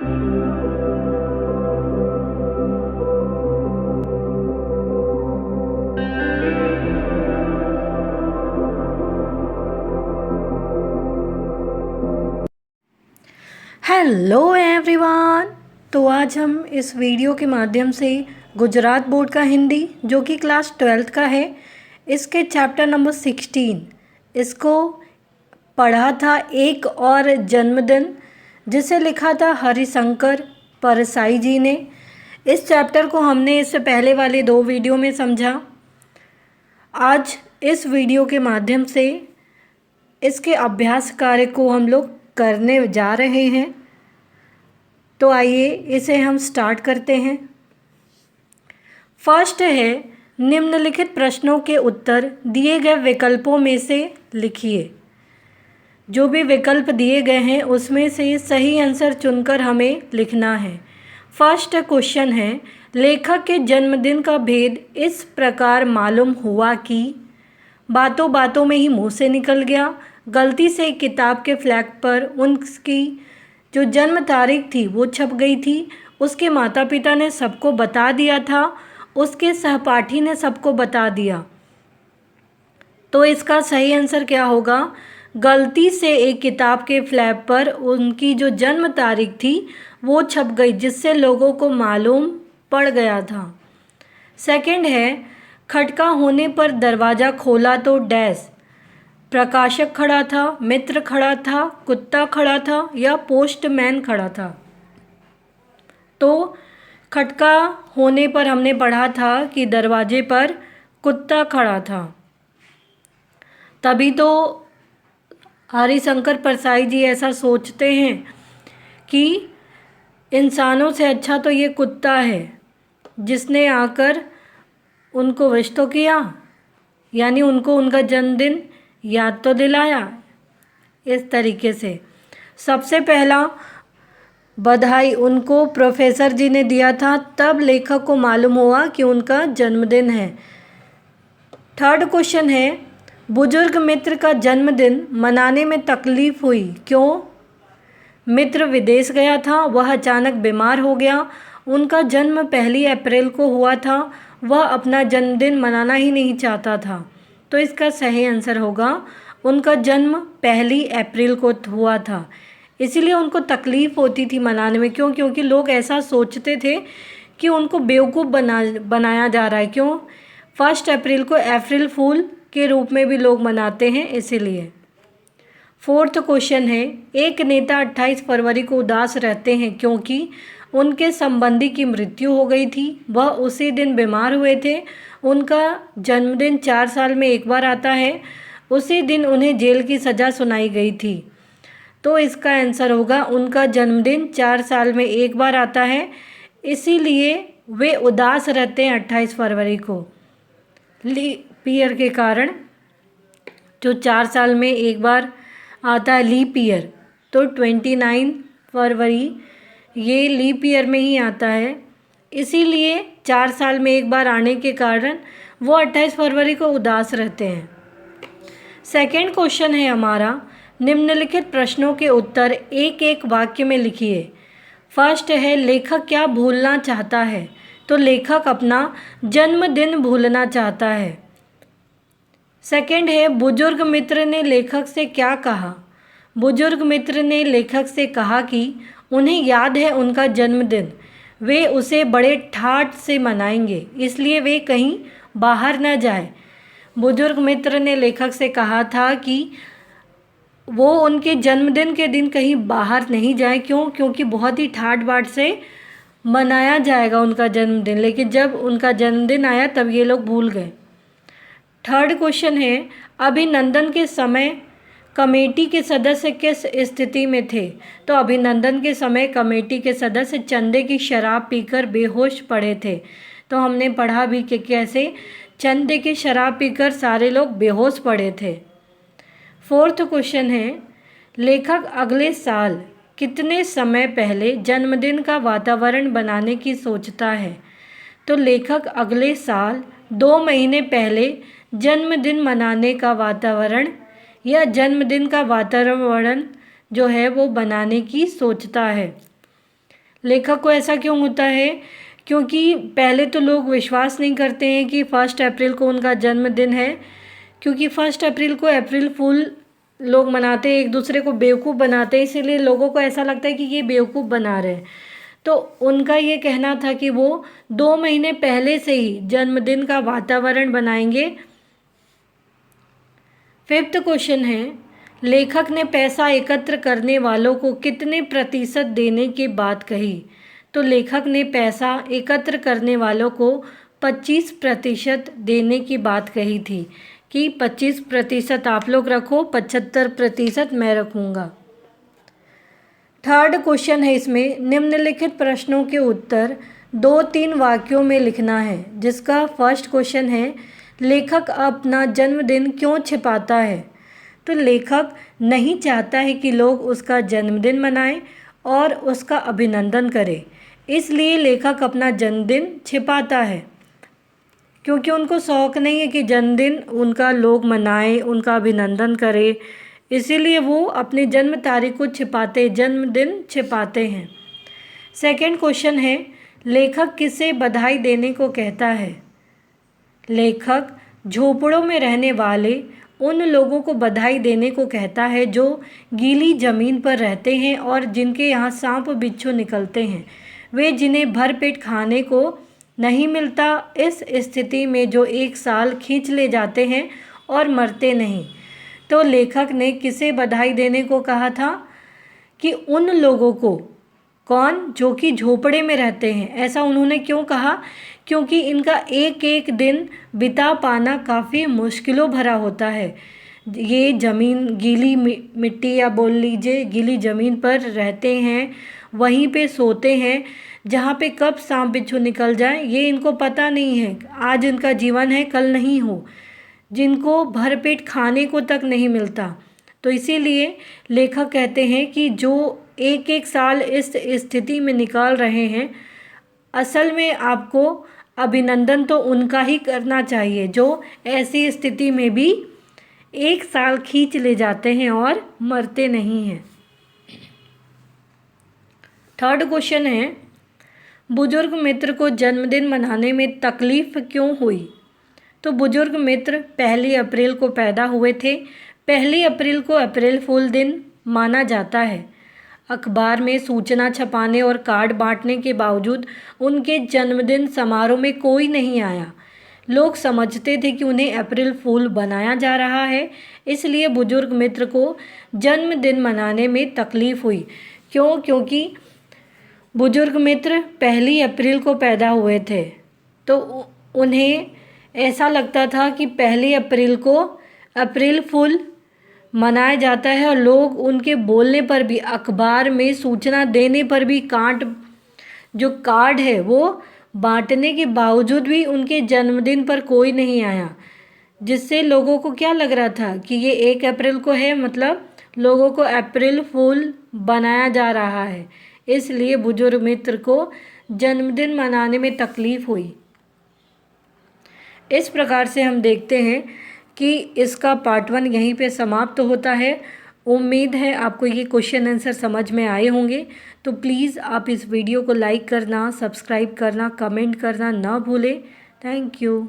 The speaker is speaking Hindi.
Hello everyone. तो आज हम इस वीडियो के माध्यम से गुजरात बोर्ड का हिंदी जो कि क्लास 12th का है, इसके चैप्टर नंबर 16 इसको पढ़ा था। एक और जन्मदिन, जिसे लिखा था हरिशंकर परसाई जी ने। इस चैप्टर को हमने इससे पहले वाले 2 वीडियो में समझा। आज इस वीडियो के माध्यम से इसके अभ्यास कार्य को हम लोग करने जा रहे हैं। तो आइए इसे हम स्टार्ट करते हैं। फर्स्ट है, निम्नलिखित प्रश्नों के उत्तर दिए गए विकल्पों में से लिखिए। जो भी विकल्प दिए गए हैं उसमें से सही आंसर चुनकर हमें लिखना है। फर्स्ट क्वेश्चन है, लेखक के जन्मदिन का भेद इस प्रकार मालूम हुआ कि बातों बातों में ही मुंह से निकल गया। गलती से किताब के फ्लैग पर उनकी जो जन्म तारीख थी वो छप गई थी। उसके माता पिता ने सबको बता दिया था, उसके सहपाठी ने सबको बता दिया। तो इसका सही आंसर क्या होगा? गलती से एक किताब के फ्लैग पर उनकी जो जन्म तारीख थी वो छप गई, जिससे लोगों को मालूम पड़ गया था। सेकंड है, खटका होने पर दरवाज़ा खोला तो डैश, प्रकाशक खड़ा था, मित्र खड़ा था, कुत्ता खड़ा था या पोस्टमैन खड़ा था। तो खटका होने पर हमने पढ़ा था कि दरवाजे पर कुत्ता खड़ा था। तभी तो हरिशंकर परसाई जी ऐसा सोचते हैं कि इंसानों से अच्छा तो ये कुत्ता है, जिसने आकर उनको विश तो किया, यानी उनको उनका जन्मदिन याद तो दिलाया। इस तरीके से सबसे पहला बधाई उनको प्रोफेसर जी ने दिया था, तब लेखक को मालूम हुआ कि उनका जन्मदिन है। थर्ड क्वेश्चन है, बुजुर्ग मित्र का जन्मदिन मनाने में तकलीफ हुई, क्यों? मित्र विदेश गया था, वह अचानक बीमार हो गया। उनका जन्म 1 अप्रैल को हुआ था, वह अपना जन्मदिन मनाना ही नहीं चाहता था। तो इसका सही आंसर होगा, उनका जन्म 1 अप्रैल को हुआ था, इसीलिए उनको तकलीफ़ होती थी मनाने में। क्यों? क्योंकि लोग ऐसा सोचते थे कि उनको बेवकूफ़ बनाया जा रहा है। क्यों? 1 अप्रैल को अप्रैल फूल के रूप में भी लोग मनाते हैं, इसीलिए। फोर्थ क्वेश्चन है, एक नेता 28 फरवरी को उदास रहते हैं क्योंकि उनके संबंधी की मृत्यु हो गई थी, वह उसी दिन बीमार हुए थे। उनका जन्मदिन 4 साल में एक बार आता है, उसी दिन उन्हें जेल की सज़ा सुनाई गई थी। तो इसका आंसर होगा, उनका जन्मदिन 4 साल में एक बार आता है, इसीलिए वे उदास रहते हैं 28 फरवरी को। लीप ईयर के कारण, जो 4 साल में एक बार आता है लीप ईयर, तो 29 फरवरी ये लीप ईयर में ही आता है, इसीलिए 4 साल में एक बार आने के कारण वो 28 फरवरी को उदास रहते हैं। सेकंड क्वेश्चन है हमारा, निम्नलिखित प्रश्नों के उत्तर एक एक वाक्य में लिखिए। फर्स्ट है, लेखक क्या भूलना चाहता है? तो लेखक अपना जन्मदिन भूलना चाहता है। सेकंड है, बुजुर्ग मित्र ने लेखक से क्या कहा? बुजुर्ग मित्र ने लेखक से कहा कि उन्हें याद है उनका जन्मदिन, वे उसे बड़े ठाठ से मनाएंगे, इसलिए वे कहीं बाहर न जाए। बुजुर्ग मित्र ने लेखक से कहा था कि वो उनके जन्मदिन के दिन कहीं बाहर नहीं जाए। क्यों? क्योंकि बहुत ही ठाठ बाट से मनाया जाएगा उनका जन्मदिन, लेकिन जब उनका जन्मदिन आया तब ये लोग भूल गए। थर्ड क्वेश्चन है, अभिनंदन के समय कमेटी के सदस्य किस स्थिति में थे? तो अभिनंदन के समय कमेटी के सदस्य चंदे की शराब पीकर बेहोश पड़े थे। तो हमने पढ़ा भी कि कैसे चंदे की शराब पीकर सारे लोग बेहोश पड़े थे। फोर्थ क्वेश्चन है, लेखक अगले साल कितने समय पहले जन्मदिन का वातावरण बनाने की सोचता है? तो लेखक अगले साल 2 महीने पहले जन्मदिन मनाने का वातावरण या जन्मदिन का वातावरण जो है वो बनाने की सोचता है। लेखक को ऐसा क्यों होता है? क्योंकि पहले तो लोग विश्वास नहीं करते हैं कि 1 अप्रैल को उनका जन्मदिन है, क्योंकि 1 अप्रैल को अप्रैल फूल लोग मनाते हैं, एक दूसरे को बेवकूफ़ बनाते हैं, इसीलिए लोगों को ऐसा लगता है कि ये बेवकूफ़ बना रहे हैं। तो उनका ये कहना था कि वो 2 महीने पहले से ही जन्मदिन का वातावरण बनाएंगे। 5th क्वेश्चन है, लेखक ने पैसा एकत्र करने वालों को कितने प्रतिशत देने की बात कही? तो लेखक ने पैसा एकत्र करने वालों को 25% देने की बात कही थी कि 25% आप लोग रखो, 75% मैं रखूँगा। 3rd क्वेश्चन है, इसमें निम्नलिखित प्रश्नों के उत्तर 2-3 वाक्यों में लिखना है, जिसका फर्स्ट क्वेश्चन है, लेखक अपना जन्मदिन क्यों छिपाता है? तो लेखक नहीं चाहता है कि लोग उसका जन्मदिन मनाएं और उसका अभिनंदन करें, इसलिए लेखक अपना जन्मदिन छिपाता है, क्योंकि उनको शौक़ नहीं है कि जन्मदिन उनका लोग मनाएं, उनका अभिनंदन करें, इसीलिए वो अपने जन्म तारीख को जन्मदिन छिपाते हैं। 2nd क्वेश्चन है, लेखक किसे बधाई देने को कहता है? लेखक झोपड़ों में रहने वाले उन लोगों को बधाई देने को कहता है जो गीली ज़मीन पर रहते हैं और जिनके यहाँ सांप बिच्छू निकलते हैं, वे जिन्हें भरपेट खाने को नहीं मिलता, इस स्थिति में जो 1 साल खींच ले जाते हैं और मरते नहीं। तो लेखक ने किसे बधाई देने को कहा था? कि उन लोगों को, कौन? जो कि झोपड़े में रहते हैं। ऐसा उन्होंने क्यों कहा? क्योंकि इनका एक एक दिन बिता पाना काफ़ी मुश्किलों भरा होता है। ये ज़मीन गीली मिट्टी या बोल लीजिए गीली ज़मीन पर रहते हैं, वहीं पे सोते हैं, जहाँ पे कब सांप बिच्छू निकल जाए ये इनको पता नहीं है। आज इनका जीवन है, कल नहीं हो, जिनको भरपेट खाने को तक नहीं मिलता। तो इसीलिए लेखक कहते हैं कि जो एक एक साल इस स्थिति में निकाल रहे हैं, असल में आपको अभिनंदन तो उनका ही करना चाहिए जो ऐसी स्थिति में भी 1 साल खींच ले जाते हैं और मरते नहीं हैं। 3rd क्वेश्चन है, बुजुर्ग मित्र को जन्मदिन मनाने में तकलीफ़ क्यों हुई? तो बुजुर्ग मित्र 1 अप्रैल को पैदा हुए थे। 1 अप्रैल को अप्रैल फूल दिन माना जाता है। अखबार में सूचना छपाने और कार्ड बांटने के बावजूद उनके जन्मदिन समारोह में कोई नहीं आया। लोग समझते थे कि उन्हें अप्रैल फूल बनाया जा रहा है, इसलिए बुजुर्ग मित्र को जन्मदिन मनाने में तकलीफ़ हुई। क्यों? क्योंकि बुजुर्ग मित्र 1 अप्रैल को पैदा हुए थे, तो उन्हें ऐसा लगता था कि 1 अप्रैल को अप्रैल फूल मनाया जाता है और लोग उनके बोलने पर भी, अखबार में सूचना देने पर भी, जो कार्ड है वो बांटने के बावजूद भी उनके जन्मदिन पर कोई नहीं आया, जिससे लोगों को क्या लग रहा था कि ये 1 अप्रैल को है, मतलब लोगों को अप्रैल फूल बनाया जा रहा है, इसलिए बुजुर्ग मित्र को जन्मदिन मनाने में तकलीफ़ हुई। इस प्रकार से हम देखते हैं कि इसका पार्ट 1 यहीं पे समाप्त होता है। उम्मीद है आपको ये क्वेश्चन आंसर समझ में आए होंगे। तो प्लीज़ आप इस वीडियो को लाइक करना, सब्सक्राइब करना, कमेंट करना ना भूलें। Thank you.